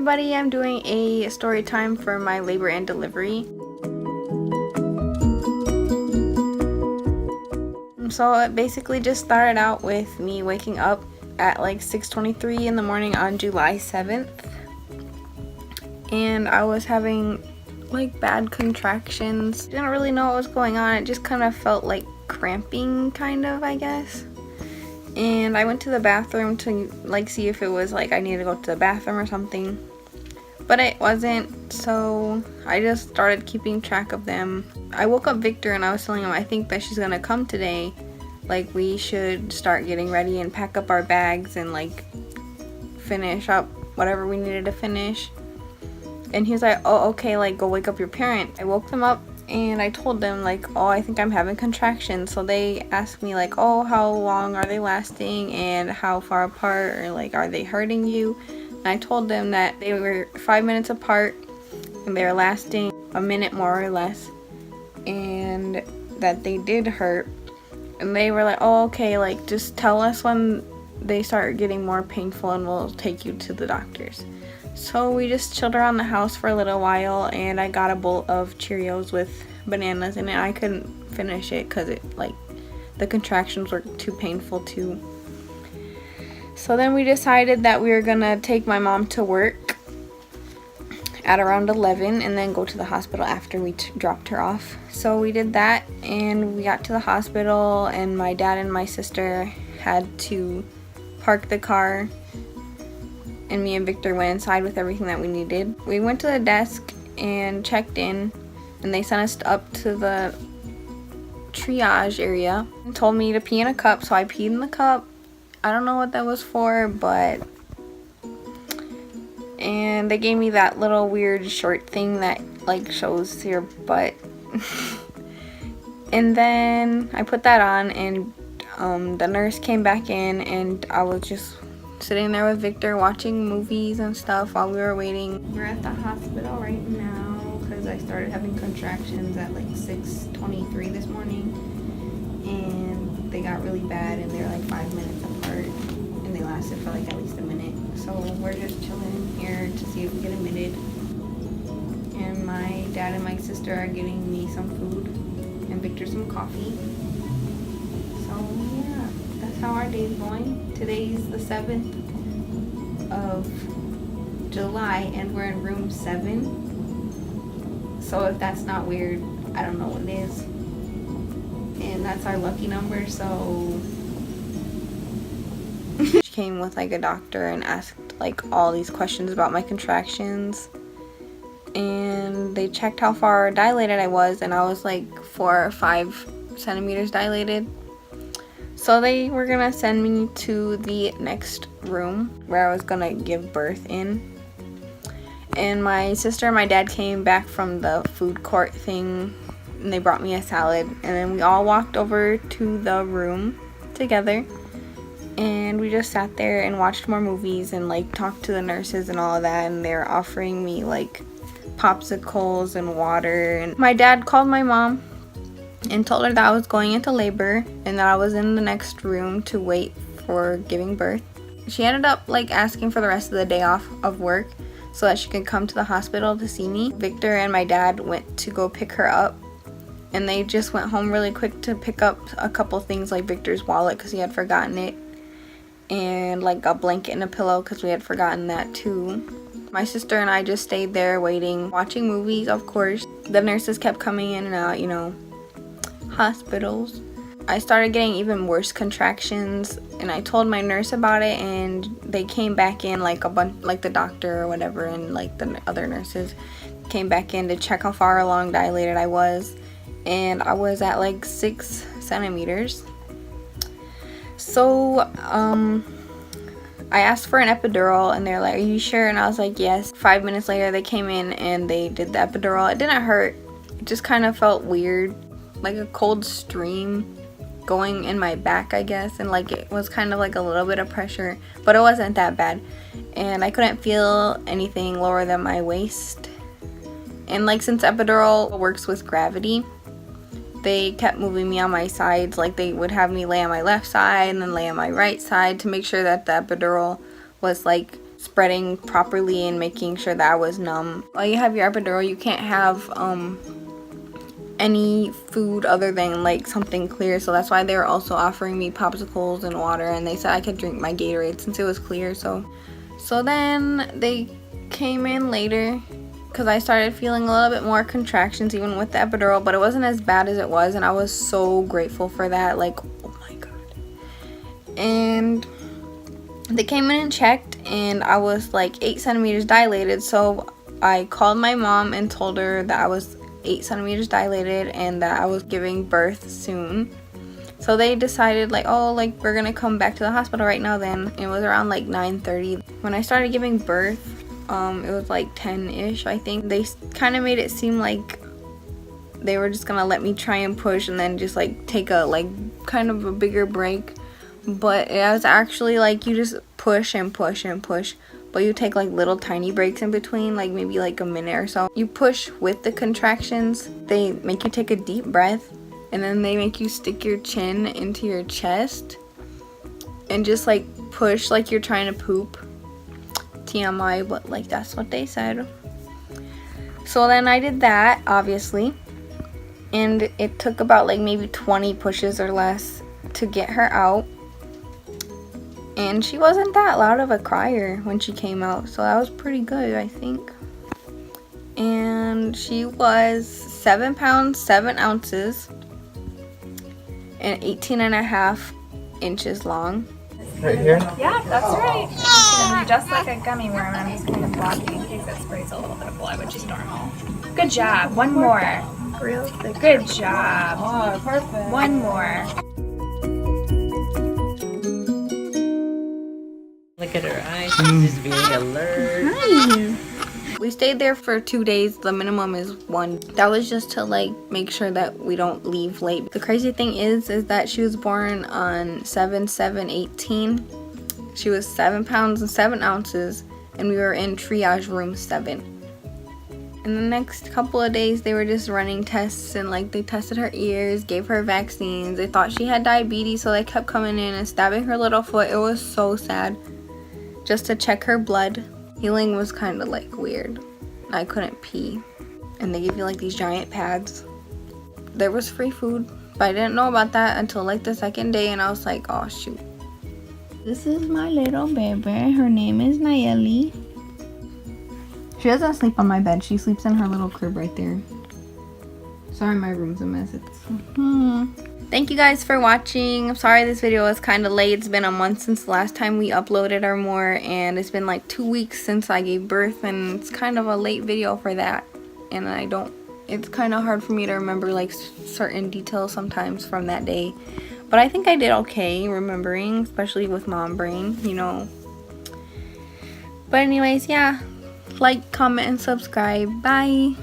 everybody, I'm doing a story time for my labor and delivery. So it basically just started out with me waking up at like 6:23 in the morning on July 7th. And I was having like bad contractions. Didn't really know what was going on. It just kind of felt like cramping, kind of, I guess. And I went to the bathroom to like see if it was like I needed to go to the bathroom or something, but it wasn't, so I just started keeping track of them. I woke up Victor and I was telling him I think that she's gonna come today, like we should start getting ready and pack up our bags and like finish up whatever we needed to finish. And he was like, oh okay, like go wake up your parent. I woke them up and I told them like, oh, I think I'm having contractions. So they asked me like, oh, how long are they lasting and how far apart, or like, are they hurting you? And I told them that they were 5 minutes apart and they were lasting a minute more or less, and that they did hurt. And they were like, oh okay, like just tell us when they start getting more painful and we'll take you to the doctors. So we just chilled around the house for a little while, and I got a bowl of Cheerios with bananas in it. I couldn't finish it because it like the contractions were too painful too. So then we decided that we were gonna take my mom to work at around 11 and then go to the hospital after we dropped her off. So we did that and we got to the hospital, and my dad and my sister had to park the car, and me and Victor went inside with everything that we needed. We went to the desk and checked in, and they sent us up to the triage area and told me to pee in a cup, so I peed in the cup. I don't know what that was for, but and they gave me that little weird short thing that like shows your butt. And then I put that on, and the nurse came back in, and I was just sitting there with Victor watching movies and stuff while we were waiting. We're at the hospital right now because I started having contractions at like 6:23 this morning, and they got really bad, and they were like 5 minutes apart, and they lasted for like at least a minute. So we're just chilling here to see if we get admitted, and my dad and my sister are getting me some food and Victor some coffee. So yeah, that's how our day's going. Today's the 7th of July and we're in room 7. So if that's not weird, I don't know what it is. And that's our lucky number, so she came with like a doctor and asked like all these questions about my contractions, and they checked how far dilated I was, and I was like 4 or 5 centimeters dilated. So they were gonna send me to the next room where I was gonna give birth in. And my sister and my dad came back from the food court thing, and they brought me a salad, and then we all walked over to the room together, and we just sat there and watched more movies and like talked to the nurses and all of that, and they were offering me like popsicles and water. And my dad called my mom and told her that I was going into labor and that I was in the next room to wait for giving birth. She ended up like asking for the rest of the day off of work so that she could come to the hospital to see me. Victor and my dad went to go pick her up, and they just went home really quick to pick up a couple things like Victor's wallet because he had forgotten it, and like a blanket and a pillow because we had forgotten that too. My sister and I just stayed there waiting, watching movies, of course. The nurses kept coming in and out, you know, hospitals. I started getting even worse contractions, and I told my nurse about it, and they came back in, like a bunch, like the doctor or whatever, and like the other nurses came back in to check how far along dilated I was, and I was at like 6 centimeters. So I asked for an epidural, and they're like, are you sure? And I was like, yes. 5 minutes later they came in and they did the epidural. It didn't hurt, it just kind of felt weird, like a cold stream going in my back, I guess, and like it was kind of like a little bit of pressure, but it wasn't that bad, and I couldn't feel anything lower than my waist. And like since epidural works with gravity, they kept moving me on my sides. Like they would have me lay on my left side and then lay on my right side to make sure that the epidural was like spreading properly and making sure that I was numb. While you have your epidural, you can't have any food other than like something clear, so that's why they were also offering me popsicles and water, and they said I could drink my Gatorade since it was clear. So then they came in later because I started feeling a little bit more contractions even with the epidural, but it wasn't as bad as it was, and I was so grateful for that. Like, oh my god. And they came in and checked, and I was like 8 centimeters dilated, so I called my mom and told her that I was 8 centimeters dilated and that I was giving birth soon. So they decided like, oh, like we're gonna come back to the hospital right now then. It was around like 9:30. When I started giving birth, it was like 10-ish, I think. They kind of made it seem like they were just gonna let me try and push and then just like take a like kind of a bigger break. But it was actually like you just push and push and push, but you take like little tiny breaks in between, like maybe like a minute or so. You push with the contractions. They make you take a deep breath, and then they make you stick your chin into your chest and just like push like you're trying to poop. TMI, but like that's what they said. So then I did that, obviously, and it took about like maybe 20 pushes or less to get her out. And she wasn't that loud of a crier when she came out, so that was pretty good, I think. And she was 7 pounds 7 ounces and 18.5 inches long. Right here? Yeah, that's right. It's gonna be just like a gummy worm. I'm just kind of blocking in case it sprays a little bit of blood, which is normal. Good job. One more. Real thick. Good job. Oh, perfect. One more. Look at her eyes, she's just very alert. Hi. We stayed there for 2 days. The minimum is 1. That was just to like make sure that we don't leave late. The crazy thing is that she was born on 7/7/18. She was 7 pounds and 7 ounces, and we were in triage room 7. In the next couple of days, they were just running tests, and like they tested her ears, gave her vaccines. They thought she had diabetes, so they kept coming in and stabbing her little foot. It was so sad. Just to check her blood. Healing was kind of like weird. I couldn't pee, and they give you like these giant pads. There was free food, but I didn't know about that until like the 2nd day, and I was like, oh shoot. This is my little baby. Her name is Nayeli. She doesn't sleep on my bed. She sleeps in her little crib right there. Sorry, my room's a mess. Thank you guys for watching. I'm sorry this video was kind of late. It's been a month since the last time we uploaded or more, and it's been like 2 weeks since I gave birth, and it's kind of a late video for that. And it's kind of hard for me to remember like certain details sometimes from that day. But I think I did okay remembering, especially with mom brain, you know. But anyways, yeah. Like, comment, and subscribe. Bye.